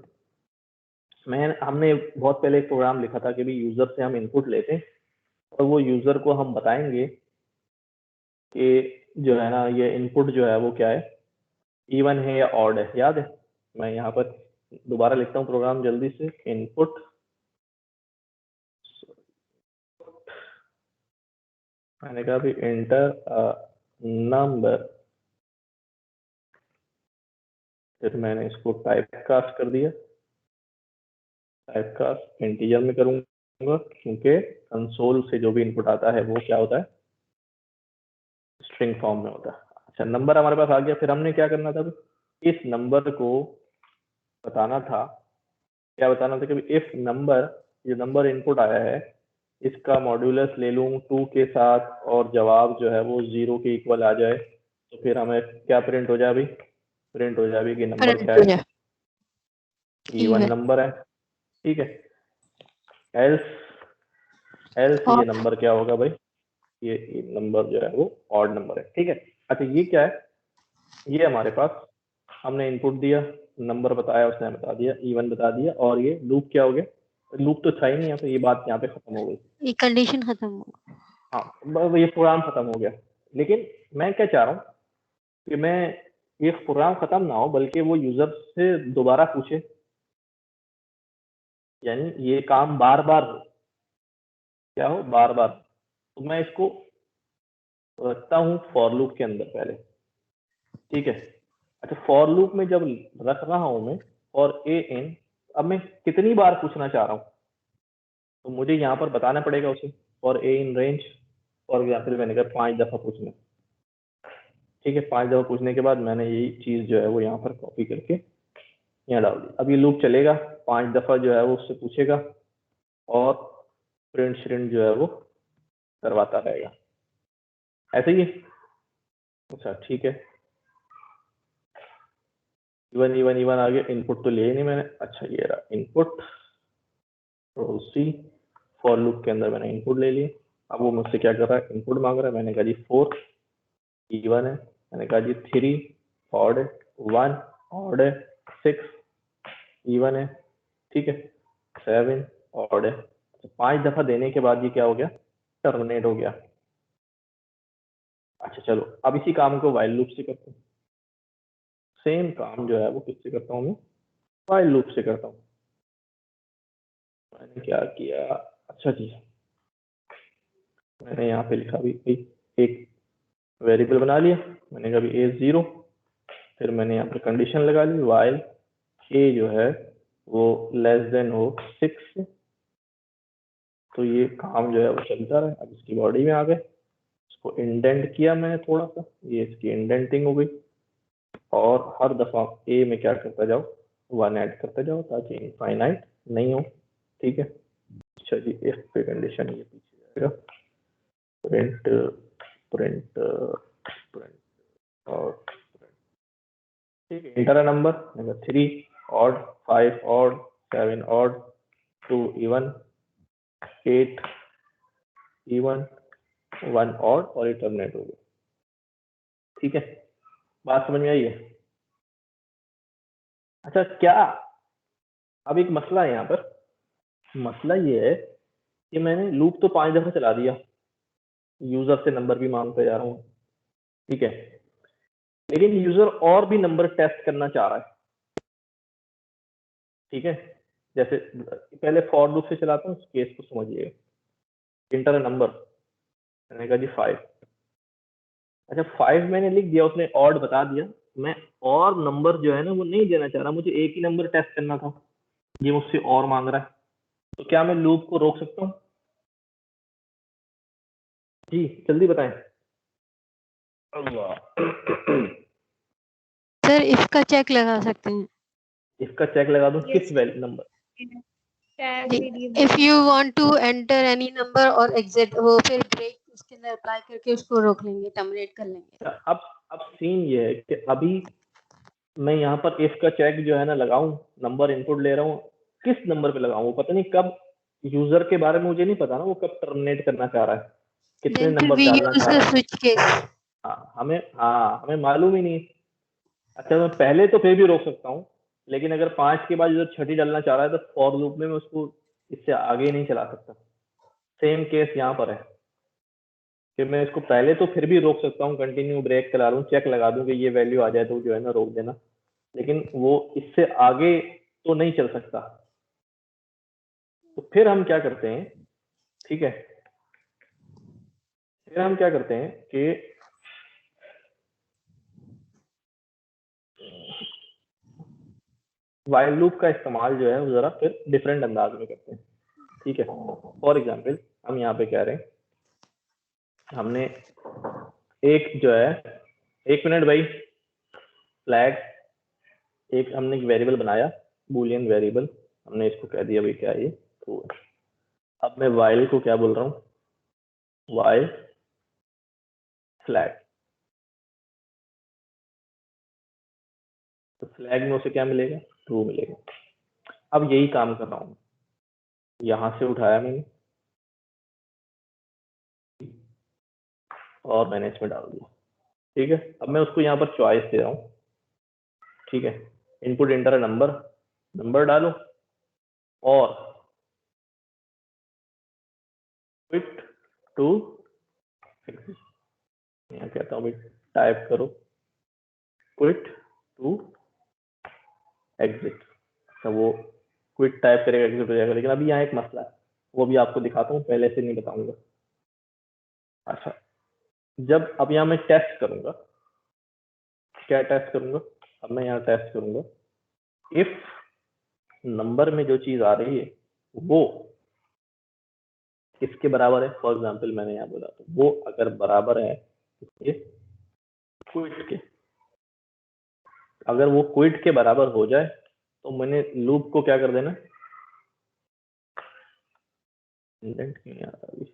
हमने बहुत पहले एक प्रोग्राम लिखा था कि भी यूजर से हम इनपुट लेते हैं और वो यूजर को हम बताएंगे कि जो है ना ये इनपुट जो है वो क्या है, इवन है या ऑड है। याद है? मैं यहाँ पर दोबारा लिखता हूँ प्रोग्राम जल्दी से। इनपुट मैंने कहा भी एंटर नंबर, फिर मैंने इसको टाइप कास्ट कर दिया। टाइप कास्ट इंटीजर में करूंगा क्योंकि कंसोल से जो भी इनपुट आता है वो क्या होता है? स्ट्रिंग फॉर्म में होता है। अच्छा, नंबर हमारे पास आ गया। फिर हमने क्या करना था? इस नंबर को बताना था, क्या बताना था कि इफ नंबर, ये नंबर इनपुट आया है, इसका मॉड्यूलस ले लूं 2 के साथ और जवाब जो है वो 0 के इक्वल आ जाए तो फिर हमें क्या प्रिंट हो जाए भाई? प्रिंट हो जाए कि नंबर क्या है? इवन नंबर है। ठीक है, एल्स ये नंबर क्या होगा भाई? ये नंबर जो है वो ऑड नंबर है। ठीक है, अच्छा ये क्या है? ये हमारे पास हमने इनपुट दिया, नंबर बताया, उसने बता दिया, इवन बता दिया, और ये लूप क्या हो गया? लूप तो था ही नहीं, तो ये बात यहाँ पे खत्म हो गई। ये कंडीशन खत्म हो गई। हाँ, ये प्रोग्राम खत्म हो गया। लेकिन मैं क्या चाह रहा हूँ कि मैं ये प्रोग्राम खत्म ना हो बल्कि वो यूजर से दोबारा पूछे, यानी ये काम बार बार क्या हो? बार बार। तो मैं इसको रखता हूँ फॉर लूप के अंदर पहले। ठीक है, अच्छा फॉर लूप में जब रख रहा हूं मैं और ए इन, अब मैं कितनी बार पूछना चाह रहा हूं तो मुझे यहाँ पर बताना पड़ेगा उसे। For a in range, for example मैंने कहा 5 दफा पूछना। ठीक है, 5 दफा पूछने के बाद मैंने यही चीज जो है वो यहाँ पर कॉपी करके यहाँ डाल दी। अब ये लूप चलेगा, 5 दफा जो है वो उससे पूछेगा और प्रिंट श्रिंट जो है वो करवाता रहेगा। ऐसे ही है? अच्छा ठीक है, इवन इवन इवन आ गया, इनपुट तो लिए ही नहीं मैंने। अच्छा ये रहा इनपुट, तो सी फॉर लूप के अंदर मैंने इनपुट ले लिए। अब वो मुझसे क्या कर रहा है, इनपुट मांग रहा है। मैंने कहा जी 4 इवन है, मैंने कहा जी 3 ऑड है, 1 ऑड है, 6 इवन है, ठीक है, 7 ऑड है। 5 दफा देने के बाद ये क्या हो गया, टर्मिनेट हो गया। अच्छा चलो अब इसी काम को व्हाइल लूप से करते हैं। सेम काम जो है वो किससे करता हूँ मैं, व्हाइल लूप से करता हूँ। मैंने क्या किया, अच्छा जी मैंने यहाँ पे लिखा भी एक वेरिएबल बना लिया। मैंने कहा भी ए 0, फिर मैंने यहाँ पर कंडीशन लगा ली व्हाइल ए जो है वो लेस देन हो 6। तो ये काम जो है वो चलता रहा। अब इसकी बॉडी में आ गए, इसको इंडेंट किया मैंने थोड़ा सा, ये इसकी इंडेंटिंग हो गई। और हर दफा ए में क्या करता जाओ, 1 ऐड करते जाओ ताकि इनफाइनाइट नहीं हो, ठीक है। अच्छा जी इफ पे कंडीशन ये पीछे जाएगा, प्रिंट प्रिंट प्रिंट और ठीक है, inter a number 3 odd, 5 odd, 7 odd, 2 even, 8 even, 1 odd और ये टर्मिनेट हो गया, ठीक है। बात समझ में आई है? अच्छा क्या अब एक मसला है यहाँ पर, मसला ये है कि मैंने लूप तो 5 दफा चला दिया, यूजर से नंबर भी मांगते जा रहा हूँ, ठीक है, लेकिन यूजर और भी नंबर टेस्ट करना चाह रहा है, ठीक है। जैसे पहले फॉर लूप से चलाता हूँ, इस केस को समझिए। इंटर नंबर, मैंने कहा जी 5। अच्छा 5 मैंने लिख दिया, उसने ऑड बता दिया। मैं और नंबर जो है ना वो नहीं देना चाह रहा, मुझे एक ही नंबर टेस्ट करना था, ये मुझसे और मांग रहा है। तो क्या मैं लूप को रोक सकता हूँ? जी जल्दी बताएं। अल्लाह सर इसका चेक लगा सकते हैं। इसका चेक लगा दूं किस value number? If you want to enter any number or exit, वो फिर ब्रेक उसके अंदर अप्लाई करके उसको रोक लेंगे, टर्मिनेट कर लेंगे। अब सीन ये है कि अभी मैं यहाँ पर इफ का चेक जो है ना लगाऊं, नंबर इनपुट ले रहा हूँ, किस नंबर पे लगाऊं? वो पता नहीं कब, यूजर के बारे में मुझे नहीं पता ना, वो कब टर्मिनेट करना चाह रहा है, कितने Then नंबर we डालना use चाह the रहा है। switch case. हमें मालूम ही नहीं। अच्छा मैं पहले तो फिर भी रोक सकता हूँ, लेकिन अगर 5 के बाद यूजर 6 डालना चाह रहा है तो फॉर लूप में मैं उसको इससे आगे नहीं चला सकता। सेम केस यहाँ पर है कि मैं इसको पहले तो फिर भी रोक सकता हूँ, कंटिन्यू ब्रेक करा लूँ, चेक लगा दूं कि ये वैल्यू आ जाए तो जो है ना रोक देना, लेकिन वो इससे आगे तो नहीं चल सकता। तो फिर हम क्या करते हैं, ठीक है, फिर हम क्या करते हैं कि व्हाइल लूप का इस्तेमाल जो है वो जरा फिर डिफरेंट अंदाज में करते हैं, ठीक है। फॉर एग्जाम्पल हम यहाँ पे कह रहे हैं, हमने एक जो है, 1 मिनट भाई, फ्लैग एक हमने एक वेरिएबल बनाया, बूलियन वेरिएबल, हमने इसको कह दिया भाई क्या है ये, तो अब मैं व्हाइल को क्या बोल रहा हूँ, व्हाइल फ्लैग। तो फ्लैग में उसे क्या मिलेगा, ट्रू मिलेगा। अब यही काम कर रहा हूँ, यहां से उठाया मैंने और मैंने इसमें डाल दिया, ठीक है। अब मैं उसको यहाँ पर चॉइस दे रहा हूँ, ठीक है, इनपुट इंटर नंबर, नंबर डालो और क्विट टू एग्जिट। यहाँ कहता हूँ भाई टाइप करो क्विट टू एग्जिट। तो वो क्विट टाइप करेगा, एग्जिट हो जाएगा। लेकिन अभी यहाँ एक मसला है, वो भी आपको दिखाता हूँ, पहले से नहीं बताऊंगा। अच्छा जब अब यहाँ मैं टेस्ट करूंगा, क्या टेस्ट करूंगा, अब मैं यहाँ टेस्ट करूंगा इफ नंबर में जो चीज आ रही है वो किसके बराबर है। फॉर एग्जाम्पल मैंने यहाँ बोला तो वो अगर बराबर है क्विट के, अगर वो क्विट के बराबर हो जाए तो मैंने लूप को क्या कर देना, इंडेंट क्यों नहीं आ रहा अभी,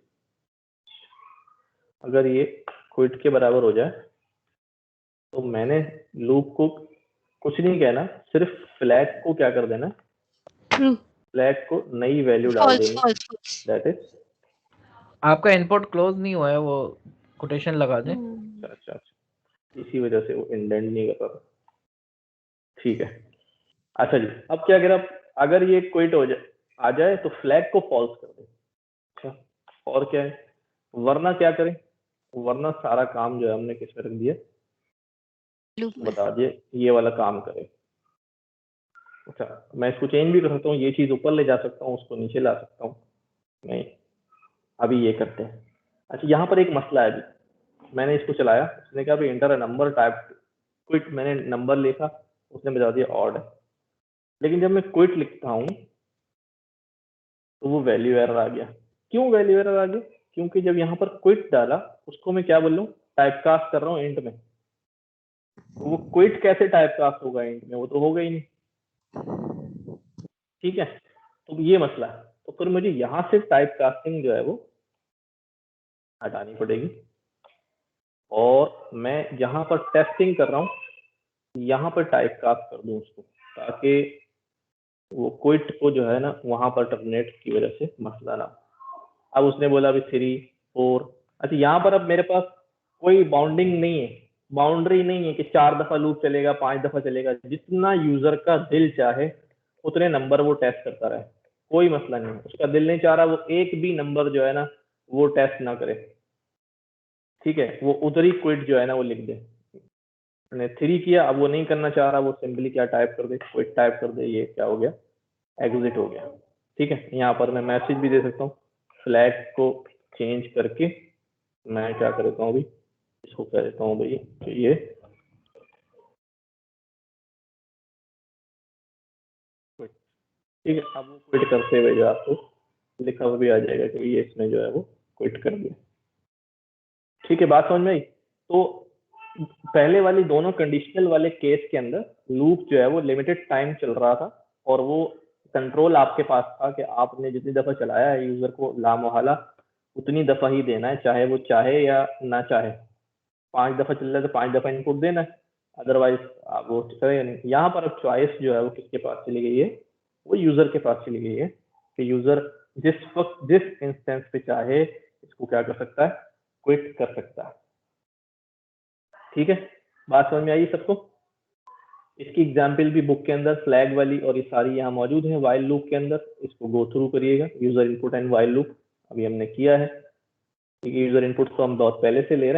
अगर ये क्विट के बराबर हो जाए तो मैंने लूप को कुछ नहीं कहना, सिर्फ फ्लैग को क्या कर देना, ट्रू, फ्लैग को नई वैल्यू डाल फॉल्स, देनी, फॉल्स, फॉल्स। दैट इज आपका इनपुट क्लोज नहीं हुआ है, वो कोटेशन लगा दें। अच्छा, इसी वजह से वो इंडेंट नहीं कर रहा। ठीक है, अच्छा जी, अब क्या करें, अगर ये क्विट हो जाए आ जाए तो फ्लैग को फॉल्स कर दे। अच्छा, और क्या है, वरना क्या करें, वरना सारा काम जो है हमने किस में रख दिया, लूप में। बता दिए ये वाला काम करे। अच्छा, मैं इसको चेंज भी कर सकता हूँ, ये चीज ऊपर ले जा सकता हूँ, उसको नीचे ला सकता हूँ। नहीं, अभी ये करते हैं। अच्छा, यहाँ पर एक मसला है, अभी मैंने इसको चलाया, उसने कहा भाई inter a number type quit, मैंने नंबर लिखा, उसने बता दिया ऑड है। लेकिन जब मैं क्विट लिखता हूँ तो वो वैल्यू एरर आ गया। क्यों वैल्यू एरर आ गया? क्योंकि जब यहाँ पर क्विट डाला, उसको मैं क्या बोल रहा हूँ, टाइपकास्ट कर रहा हूँ इंट में। तो वो क्विट कैसे टाइपकास्ट होगा इंट में, वो तो होगा ही नहीं। ठीक है, तो ये मसला है। तो फिर मुझे यहाँ से टाइपकास्टिंग जो है वो हटानी पड़ेगी, और मैं जहाँ पर टेस्टिंग कर रहा हूँ यहाँ पर टाइपकास्ट कर दूं उसको, ताकि वो क्विट को जो है ना वहां पर टर्मिनेट की वजह से मसला ना। अब उसने बोला अभी 3, 4। अच्छा, यहाँ पर अब मेरे पास कोई बाउंडिंग नहीं है, बाउंड्री नहीं है कि 4 दफा लूप चलेगा, 5 दफा चलेगा। जितना यूजर का दिल चाहे उतने नंबर वो टेस्ट करता रहे, कोई मसला नहीं है। उसका दिल नहीं चाह रहा वो एक भी नंबर जो है ना वो टेस्ट ना करे, ठीक है, वो उधर ही क्विट जो है ना वो लिख दे। मैंने 3 किया, अब वो नहीं करना चाह रहा, वो सिंपली क्या टाइप कर दे, क्विट टाइप कर दे, ये क्या हो गया, एग्जिट हो गया। ठीक है, यहाँ पर मैं मैसेज भी दे सकता हूँ, फ्लैग को चेंज करके मैं क्या कर देता हूँ, अभी इसको कह देता हूँ भाई तो ये ठीक है। अब वो क्विट करते हुए जो आपको लिखा हुआ भी आ जाएगा कि ये इसने जो है वो क्विट कर दिया। ठीक है, बात समझ में आई? तो पहले वाली दोनों कंडीशनल वाले केस के अंदर लूप जो है वो लिमिटेड टाइम चल रहा था, और वो कंट्रोल आपके पास था कि आपने जितनी दफा चलाया है यूजर को लामोहला उतनी दफा ही देना है, चाहे वो चाहे या ना चाहे। 5 दफा चल रहा है तो 5 दफा इनपुट देना है, अदरवाइज आप वो करेगा नहीं। यहाँ पर अब चॉइस जो है वो किसके पास चली गई है, वो यूजर के पास चली गई है कि यूजर जिस वक्त जिस इंस्टेंस पे चाहे इसको क्या कर सकता है, क्विट कर सकता है। ठीक है, बात समझ में आई सबको? इसकी एग्जाम्पल भी बुक के अंदर फ्लैग वाली और ये सारी यहाँ मौजूद है वाइल लूप के अंदर, इसको गो थ्रू करिएगा। User input and while loop अभी हमने किया है, यूजर इनपुट तो हम बहुत पहले से ले रहे हैं।